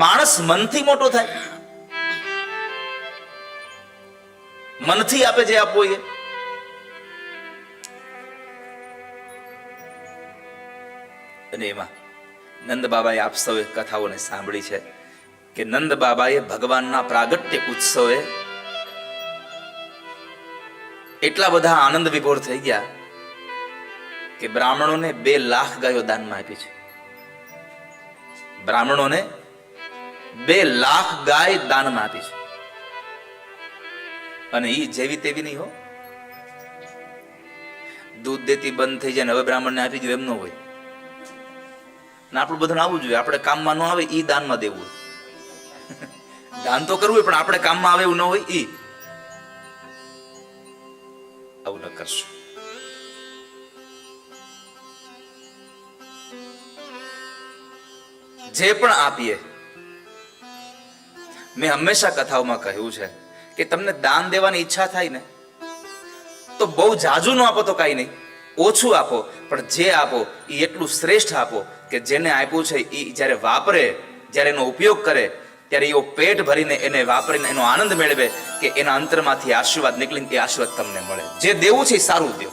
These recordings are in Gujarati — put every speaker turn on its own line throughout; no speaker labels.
માણસ મનથી મોટો થાય, મનથી આપે જે આપવું એ. અને એમાં નંદ બાબાએ આપ સૌએ કથાઓને સાંભળી છે કે નંદ બાબાએ ભગવાનના પ્રાગટ્ય ઉત્સવે એટલા બધા આનંદ વિભોર થઈ ગયા કે બ્રાહ્મણોને 2 લાખ ગાયો દાનમાં આપી છે. બ્રાહ્મણોને 2 લાખ ગાય દાનમાં આપી છે. અને ઈ જેવી તેવી નહીં હો, દૂધ દેતી બંધ થઈ જાય ને હવે બ્રાહ્મણને આપી દો એમ ન હોય. આપણું બધું આવવું જોઈએ. આપણે કામમાં ન આવે ઈ દાનમાં દેવું. દાન તો કરવું પણ આપણે કામમાં આવે એવું ન હોય ઈ આવું ન કરશું. જે પણ આપીએ, મેં હંમેશા કથાઓમાં કહ્યું છે કે તમને દાન દેવાની ઈચ્છા થાય ને તો બહુ જાજુ ન આપો તો કઈ નહીં, ઓછું આપો, પણ જે આપો એ એટલું શ્રેષ્ઠ આપો કે જેને આપ્યું છે એ જ્યારે વાપરે, જ્યારે એનો ઉપયોગ કરે ત્યારે એવો પેટ ભરીને એને વાપરીને એનો આનંદ મેળવે કે એના અંતરમાંથી આશીર્વાદ નીકળીને એ આશીર્વાદ તમને મળે. જે દેવું છે એ સારું દો.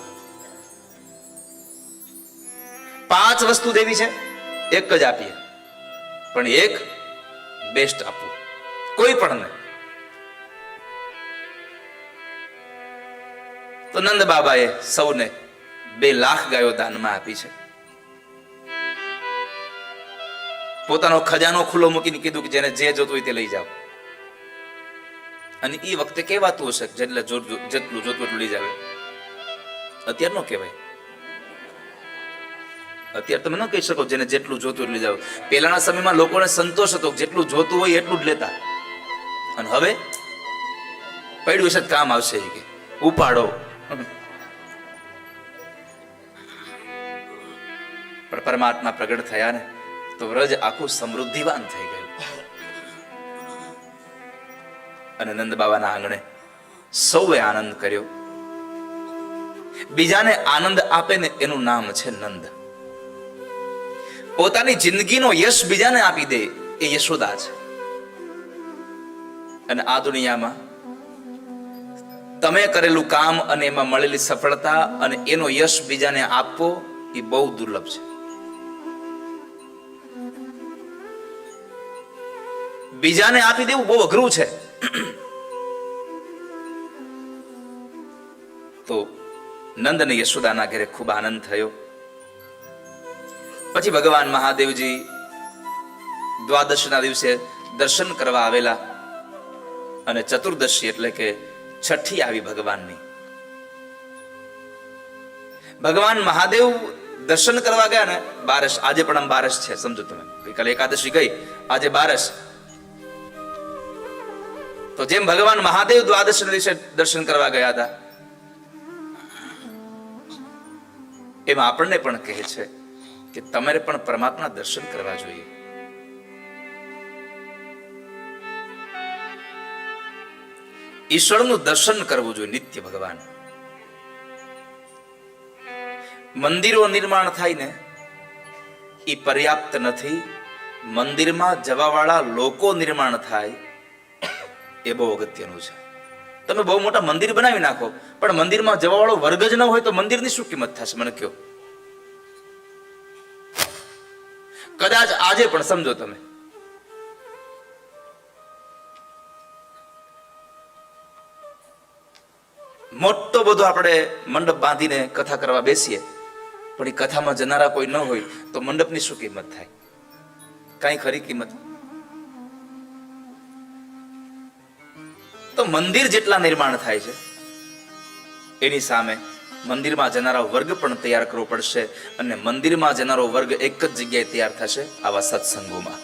5 વસ્તુ દેવી છે, એક જ આપીએ, પણ એક બેસ્ટ આપવું, કોઈ પણ નહીં. તો નંદ બાબાએ સૌને 2 લાખ ગાયો દાનમાં આપી છે. પોતાનો ખજાનો ખુલ્લો મૂકીને કીધું કે જેને જે જોતું હોય તે લઈ જાઓ. અને એ વખતે કહેવાતું હશે જેટલું જોતું એટલું લઈ જાવે. અત્યારે નો કહેવાય. અત્યારે તમે ન કહી શકો જેને જેટલું જોતું એટલું લઈ જાવ. પહેલાના સમયમાં લોકોને સંતોષ હતો, જેટલું જોતું હોય એટલું જ લેતા. અને હવે પડ્યું હશે કામ આવશે કે ઉપાડો. પણ પરમાત્મા પ્રગટ થયા ને તો વ્રજ આખું સમૃદ્ધિવાન થઈ ગયું. અને નંદ બાબાના આંગણે સૌએ આનંદ કર્યો. બીજાને આનંદ આપે ને એનું નામ છે નંદ. પોતાની જિંદગીનો યશ બીજાને આપી દે એ યશોદા છે. અને આ દુનિયામાં તમે કરેલું કામ અને એમાં મળેલી સફળતા અને એનો યશ બીજાને આપવો એ બહુ દુર્લભ છે. બીજાને આપી દેવું બહુ અઘરું છે. તો નંદ અને યશોદાના ઘરે ખૂબ આનંદ થયો. પછી ભગવાન મહાદેવજી દ્વાદશના દિવસે દર્શન કરવા આવેલા અને ચતુર્દશી એટલે કે છઠ્ઠી આવી ભગવાનની. ભગવાન મહાદેવ દર્શન કરવા ગયા ને બારસ, આજે પણ આમ બારસ છે સમજો તમે. ગઈકાલે એકાદશી ગઈ, આજે બારસ. તો જેમ ભગવાન મહાદેવ દ્વાદશ દિવસે દર્શન કરવા ગયા હતા એમાં આપણને પણ કહે છે કે તમારે પણ પરમાત્મા દર્શન કરવા જોઈએ. ઈશ્વરનું દર્શન કરવું જોઈએ નિત્ય. ભગવાન મંદિરો નિર્માણ થાય ને એ પર્યાપ્ત નથી. મંદિરમાં જવા વાળા લોકો નિર્માણ થાય એ બહુ અગત્યનું છે. તમે બહુ મોટા મંદિર બનાવી નાખો પણ મંદિરમાં જવા વાળો વર્ગ જ ન હોય તો મંદિરની શું કિંમત થશે મને કહો. કદાચ આજે પણ સમજો તમે મોટો બધો આપણે મંડપ બાંધીને કથા કરવા બેસીએ પણ એ કથામાં જનારા કોઈ ન હોય તો મંડપની શું કિંમત થાય? કઈ ખરી કિંમત? તો મંદિર જેટલા નિર્માણ થાય છે એની સામે મંદિરમાં જનારા વર્ગ પણ તૈયાર કરવો પડશે. અને મંદિરમાં જનારો વર્ગ એક જ જગ્યાએ તૈયાર થશે આવા સત્સંગોમાં.